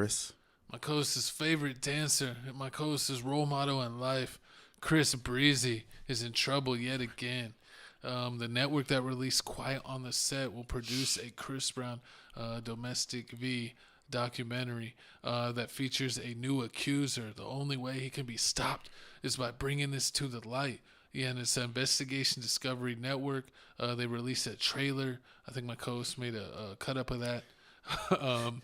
Chris. My co-host's favorite dancer, and my co-host's role model in life, Chris Breezy, is in trouble yet again. The network that released Quiet on the Set will produce a Chris Brown Domestic V documentary that features a new accuser. The only way he can be stopped is by bringing this to the light. Yeah, and it's an Investigation Discovery Network. They released a trailer. I think my co-host made a cut up of that. And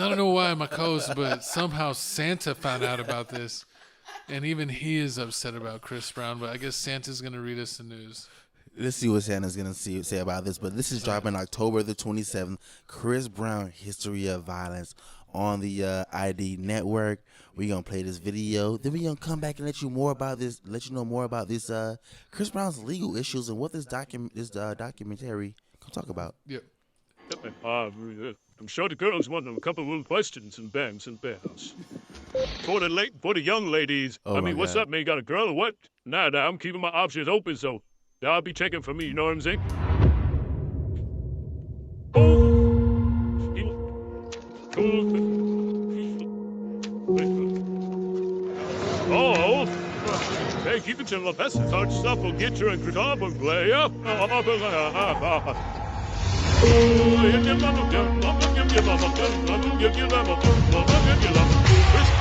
I don't know why my co-host, but somehow Santa found out about this. And even he is upset about Chris Brown, but I guess Santa's going to read us the news. Let's see what Santa's going to say about this. But this is dropping October the 27th. Chris Brown, History of Violence on the ID network. We're going to play this video. Then we're going to come back and let you know more about this Chris Brown's legal issues and what this documentary can talk about. Yep. I'm sure the girls want a couple of little questions and bangs and bangs. For the young ladies, what's up, man? You got a girl or what? Nah, I'm keeping my options open, so y'all be checking for me, you know what I'm saying? Oh, hey, keep it to the best hard stuff will get you in trouble, player. Chris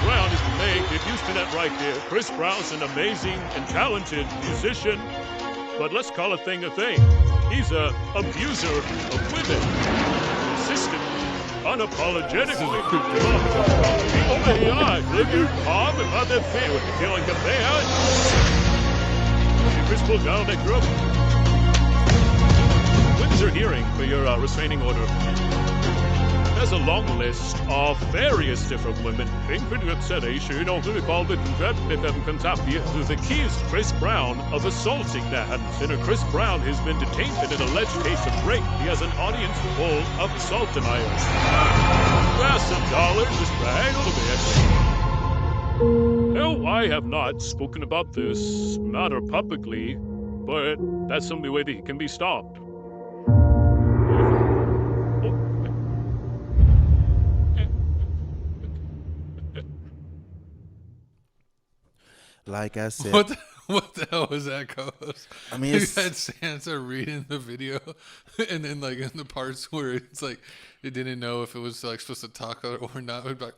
Brown is the main get used to that right there. Chris Brown's an amazing and talented musician, but let's call a thing a thing. He's a abuser of women, consistent, unapologetically. Open your eyes, live your calm and let them feel it. You feel like a bad. Chris pulled down that group. Windsor hearing for your restraining order. There's a long list of various different women being pretty upset, you know, who they call the accused Chris Brown of assaulting that. Senator Chris Brown has been detained in an alleged case of rape. He has an audience full of assault deniers. That's some dollars, just hang on a bit. No, I have not spoken about this matter publicly, but that's the only way that he can be stopped. Like I said, What the hell was that, co-host? I mean, You had Santa reading the video, and then like in the parts where it's like it didn't know if it was like supposed to talk or not, it would be like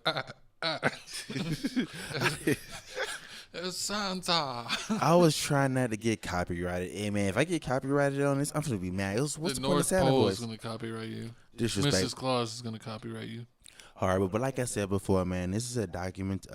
It's Santa. I was trying not to get copyrighted. Hey man, if I get copyrighted on this, I'm gonna be mad. What's The the point of North Santa Pole voice? is going to copyright you. Disrespect. Mrs. Claus is going to copyright you. Horrible, but like I said before, man, this is a documentary.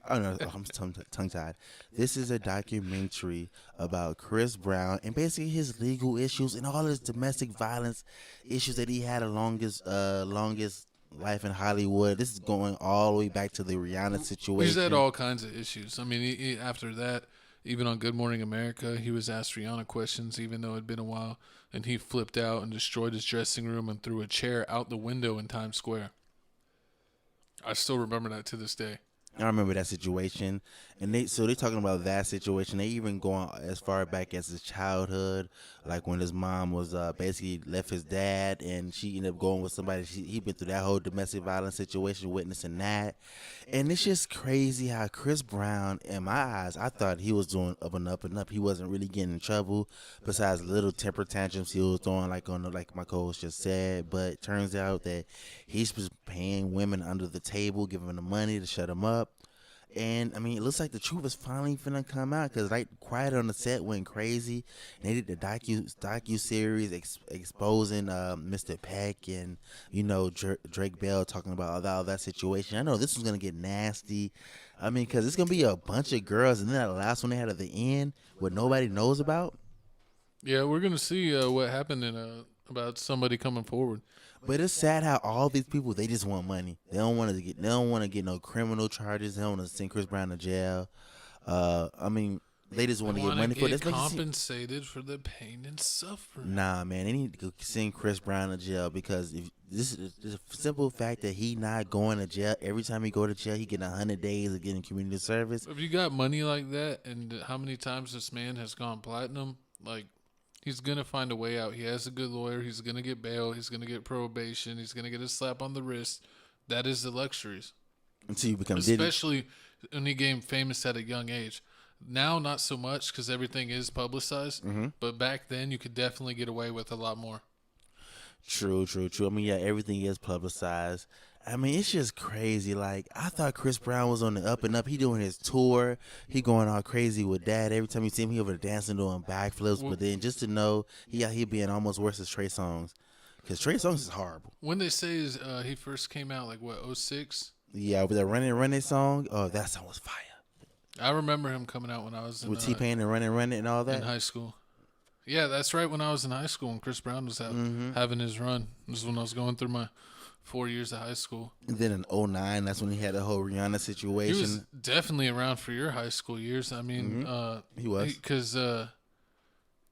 Oh no, I'm tongue-tied. This is a documentary about Chris Brown and basically his legal issues and all his domestic violence issues that he had along his longest life in Hollywood. This is going all the way back to the Rihanna situation. He's had all kinds of issues. I mean, he after that, even on Good Morning America, he was asked Rihanna questions, even though it had been a while. And he flipped out and destroyed his dressing room and threw a chair out the window in Times Square. I still remember that to this day. I remember that situation, and they're talking about that situation. They even going as far back as his childhood, like when his mom was basically left his dad, and she ended up going with somebody. He been through that whole domestic violence situation, witnessing that, and it's just crazy how Chris Brown, in my eyes, I thought he was doing up and up and up. He wasn't really getting in trouble, besides little temper tantrums he was throwing, like my co-host just said. But it turns out that he's just paying women under the table, giving them the money to shut them up. And, I mean, it looks like the truth is finally finna come out because, like, Quiet on the Set went crazy. And they did the docu-series exposing Mr. Peck and, you know, Drake Bell talking about all that situation. I know this was going to get nasty. I mean, because it's going to be a bunch of girls. And then that last one they had at the end, what nobody knows about. Yeah, we're going to see what happened about somebody coming forward. But it's sad how all these people, they just want money. They don't want to get no criminal charges. They don't want to send Chris Brown to jail. I mean, they just want to get money for this. Compensated for the pain and suffering. Nah, man, they need to send Chris Brown to jail because if this is the simple fact that he not going to jail. Every time he go to jail, he getting 100 days of getting community service. If you got money like that, and how many times this man has gone platinum, like He's gonna find a way out. He has a good lawyer. He's gonna get bail. He's gonna get probation. He's gonna get a slap on the wrist. That is the luxuries, Until you become Diddy. especially when he became famous at a young age. Now, not so much because everything is publicized. But back then, you could definitely get away with a lot more. True. I mean, yeah, everything is publicized. I mean, it's just crazy. Like, I thought Chris Brown was on the up and up. He doing his tour. He going all crazy with that. Every time you see him, he over there dancing, doing backflips. But then just to know he being almost worse as Trey Songz. Because Trey Songz is horrible. When they say he first came out, like, what, 06? Yeah, with that Running song, oh, that song was fire. I remember him coming out when I was With T-Pain and Running and all that. in high school. Yeah, that's right. When I was in high school and Chris Brown was having his run. This is when I was going through my 4 years of high school. And then in 2009, that's when he had the whole Rihanna situation. He was definitely around for your high school years. I mean, He was. Because,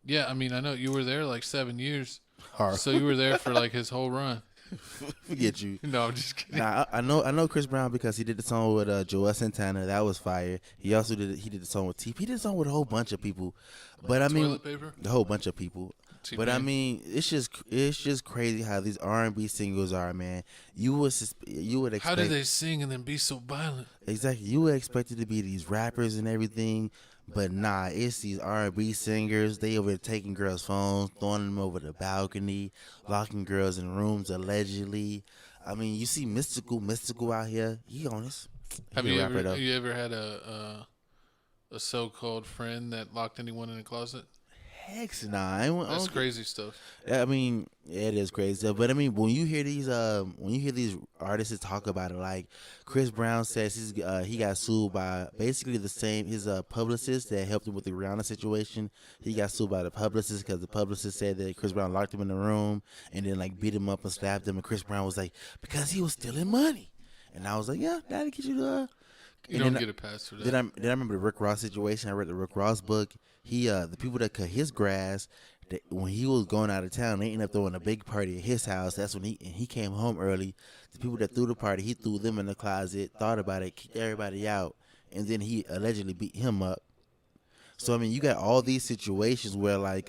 yeah, I mean, I know you were there like 7 years. Horrible. So you were there for like his whole run. Forget you. No, I'm just kidding. Nah, I know Chris Brown because he did the song with Joel Santana. That was fire. He also did the song with T. He did a song with a whole bunch of people. But I mean, Toilet paper? the whole bunch of people. T-Pain. But I mean, it's just crazy how these R&B singles are, man. You would expect. How do they sing and then be so violent? Exactly. You would expect it to be these rappers and everything, but nah, it's these R&B singers. They over there taking girls' phones, throwing them over the balcony, locking girls in rooms allegedly. I mean, you see Mystical out here. He honest. Have you ever had a so-called friend that locked anyone in a closet? Heck nah. That's crazy stuff. I mean, it is crazy, but I mean, when you hear these artists talk about it, like Chris Brown says he got sued by basically his publicist that helped him with the Rihanna situation. He got sued by the publicist because the publicist said that Chris Brown locked him in the room and then like beat him up and slapped him, and Chris Brown was like, because he was stealing money, and I was like, yeah, that'll get you the. You don't get a pass for that. Then I remember the Rick Ross situation. I read the Rick Ross book. The people that cut his grass, when he was going out of town, they ended up throwing a big party at his house. That's when he came home early. The people that threw the party, he threw them in the closet, thought about it, kicked everybody out, and then he allegedly beat him up. So I mean, you got all these situations where like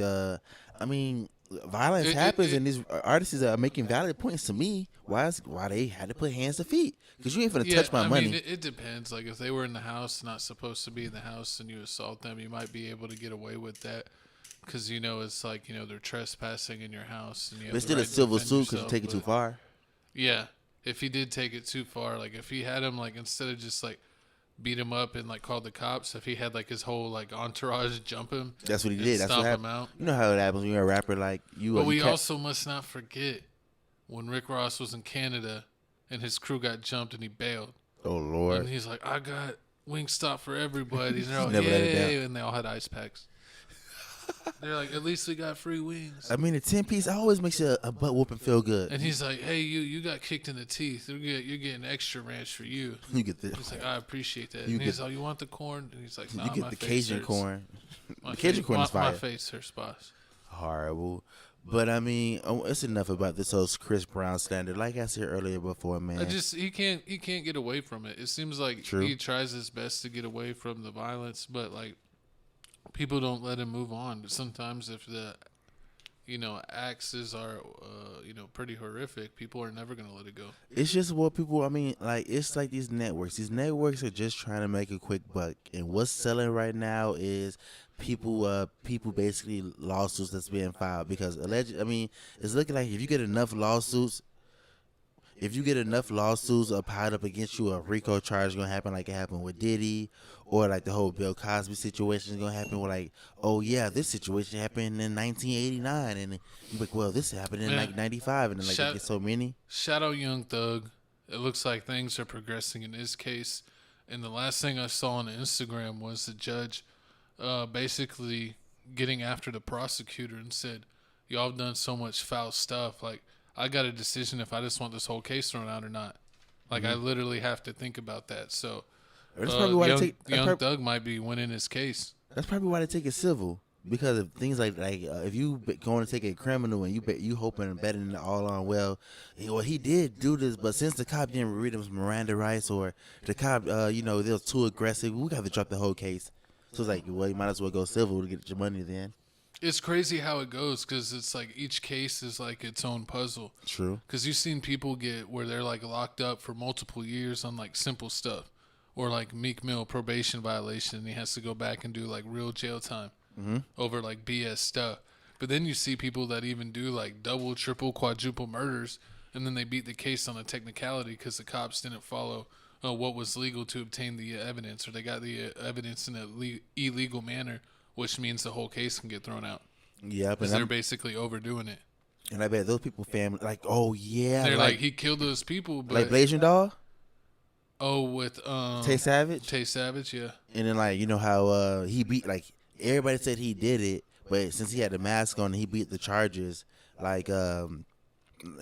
violence happens, and these artists are making valid points to me. Why they had to put hands to feet? Because you ain't finna touch my money. I mean, it depends. Like if they were in the house, not supposed to be in the house, and you assault them, you might be able to get away with that. Because it's like they're trespassing in your house, and you have But it's the still a right to civil defend suit because you yourself, take it too but- far. Yeah, if he did take it too far, like if he had him like instead of just like beat him up and like called the cops, if he had like his whole like entourage jump him, That's what he and did. That's stomp what him happened. out. You know how it happens when you're a rapper. Like you. But you we can't- also must not forget when Rick Ross was in Canada and his crew got jumped and he bailed. Oh Lord. And he's like, I got Wingstop for everybody. And they're all, Never let it yay. down. And they all had ice packs. They're like, at least we got free wings. I mean, a 10-piece always makes a butt whooping feel good. And he's like, hey, you got kicked in the teeth. You're getting extra ranch for you. You get the He's like, I appreciate that. You And he's get- like, you want the corn? And he's like, nah, you get my the face Cajun hurts. corn. My The Cajun face- corn is fire. My face hurts, boss. Horrible. But I mean, it's enough about this whole Chris Brown slander. Like I said earlier before, man. He can't get away from it. It seems like True. he tries his best to get away from the violence, but like people don't let him move on. But sometimes if the axes are pretty horrific, people are never gonna let it go. It's just what people. I mean, like it's like these networks. These networks are just trying to make a quick buck, and what's selling right now is people basically lawsuits that's being filed because alleged. I mean, it's looking like if you get enough lawsuits. If you get enough lawsuits piled up against you, a RICO charge is gonna happen like it happened with Diddy, or like the whole Bill Cosby situation is gonna happen. With like, oh yeah, this situation happened in 1989, and you're like, well, this happened in like 95, and then like they get so many. Shout out Young Thug. It looks like things are progressing in his case. And the last thing I saw on Instagram was the judge basically getting after the prosecutor and said, y'all have done so much foul stuff. Like, I got a decision if I just want this whole case thrown out or not. Like, I literally have to think about that. So, That's probably why Young Thug might be winning his case. That's probably why they take it civil, because of things like if you going to take a criminal and you hoping and betting it all on, well, he did do this, but since the cop didn't read him Miranda rights, or the cop they was too aggressive, we got to drop the whole case. So it's like, well, you might as well go civil to get your money then. It's crazy how it goes because it's like each case is like its own puzzle. True. Because you've seen people get where they're like locked up for multiple years on like simple stuff, or like Meek Mill probation violation, and he has to go back and do like real jail time over like BS stuff. But then you see people that even do like double, triple, quadruple murders, and then they beat the case on a technicality because the cops didn't follow what was legal to obtain the evidence, or they got the evidence in an illegal manner, which means the whole case can get thrown out. Yeah, but Because they're basically overdoing it. and I bet those people family like, oh yeah, They're like he killed those people, but like Blazing Dog, with Tay Savage, Tay Savage, yeah. and then like you know how he beat like everybody said he did it, but since he had the mask on, he beat the charges. Like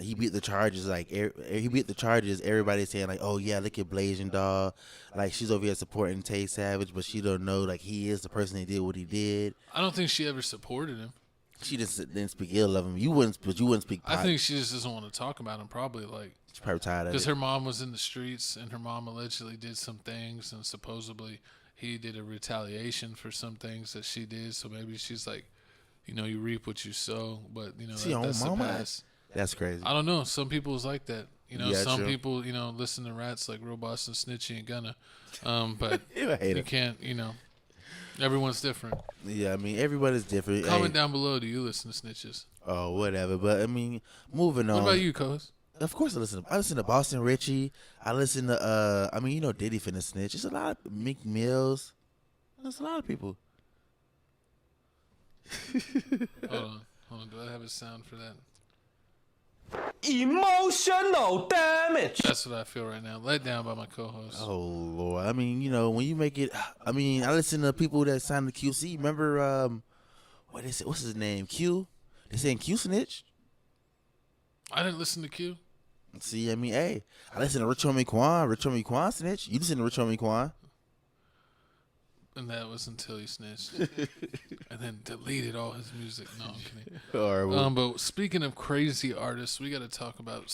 he beat the charges. Like he beat the charges. Everybody's saying like, oh yeah, look at Blazing Dog. Like she's over here supporting Tay Savage, but she don't know like he is the person that did what he did. I don't think she ever supported him. She just didn't speak ill of him. You wouldn't speak. I think she just doesn't want to talk about him. Probably like she's probably tired of because it. her mom was in the streets, and her mom allegedly did some things, and supposedly he did a retaliation for some things that she did. So maybe she's like, you reap what you sow, but See, that's the mama? past. That's crazy. I don't know. Some people is like that. Yeah, some true. people, listen to rats like Real Boss and Snitchy and Gunna. But I hate you it. can't, everyone's different. Yeah, I mean everybody's different. Comment down below. Do you listen to snitches? Oh, whatever. But I mean, moving on. What about you, co-host? Of course, I listen to Boston Richie. I listen to I mean, Diddy finna snitch. It's a lot of Meek Mills. There's a lot of people. Hold on. Do I have a sound for that? Emotional damage. That's what I feel right now. Let down by my co-host. Oh Lord. I mean, when you make it. I mean, I listen to people that signed the QC. Remember, what is it? What's his name? Q. They saying Q snitched. I didn't listen to Q. See, I mean, hey, I listen to Rich Homie Quan. Rich Homie Quan snitch. You listen to Rich Homie Quan. And that was until he snitched. And then deleted all his music. No, I'm kidding. Horrible. But speaking of crazy artists, we got to talk about